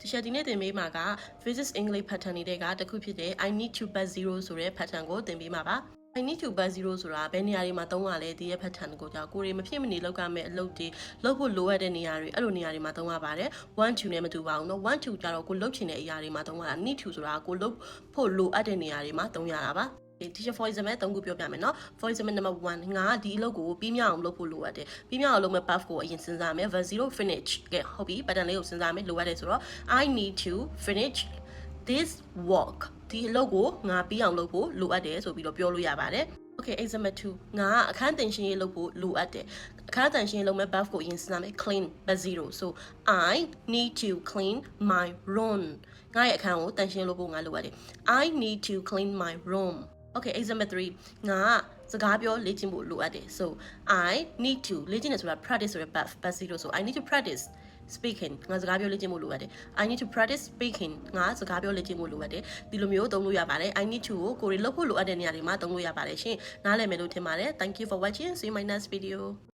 တခြားဒီနေ့သင်ပေးမှာက physics English pattern တွေကတခုဖြစ်တဲ့ I need to but zero ဆိုတဲ့ pattern ကိုသင်ပေးမှာပါ I need to but zero ဆိုတာဘယ်နေရာတွေမှာသုံးရလဲဒီရဲ့ pattern ကိုကြောင့်ကိုယ်တွေမဖြစ်မနေလောက်ရမယ့်အလုပ်တွေလုပ်ဖို့လိုအပ်တဲ့နေရာတွေအဲ့လိုနေရာတွေမှာသုံးရပါတယ်1 2နဲ့မတူပါဘူးเนาะ1 2ကြတော့ကိုလုပ်ချင်တဲ့အရာတွေမှာသုံးရတာ need to ဆိုတာကိုလုပ်ဖို့လိုအပ်တဲ့နေရာတွေမှာသုံးရတာပါteacher for example 3ခုပြောပြမယ်เนาะ for example number 1ငါဒီအလုပ်ကိုပြီးမြောက်အောင်လုပ်ဖို့လိုအပ်တယ်ပြီးမြောက်အောင်လုပ်မဲ့ path ကိုအရင်စဉ်းစားမယ် verb 0 finish ကဲဟုတ်ပြီ pattern လေးကိုစဉ်းစားမယ်လိုအပ်တယ်ဆိုတော့ I need to finish this work ဒီအလုပ်ကိုငါပြီးအောင်လုပ်ဖို့လိုအပ်တယ်ဆိုပြီးတော့ပြောလို့ရပါတယ် okay example 2ငါအခန်းတင်ရှင်းရေးလုပ်ဖို့လိုအပ်တယ်အခန်းတင်ရှင်းရေးလုပ်မဲ့ verb ကိုအရင်စဉ်းစားမယ် clean but 0 so I need to clean my room ငါရဲ့အခန်းကိုတန်ရှင်းလုပ်ဖို့ငါလိုအပ်တယ် I need to clean my room okay example 3ငါစကားပြောလေ့ကျင့်ဖို့လိုအပ်တယ် so I need to လေ့ကျင့်တယ်ဆိုတာ practice ဆိုတဲ့ verb 0 so I need to practice speaking ငါစကားပြောလေ့ကျင့်ဖို့လိုအပ်တယ် I need to practice speaking ငါစကားပြောလေ့ကျင့်ဖို့လိုအပ်တယ်ဒီလိုမျိုးသုံးလို့ရပါတယ် I need to ကိုယ်တွေလုပ်ဖို့လိုအပ်တဲ့နေရာတွေမှာသုံးလို့ရပါတယ်ရှင်နားလည်မယ်လို့ထင်ပါတယ် thank you for watching see you in my next video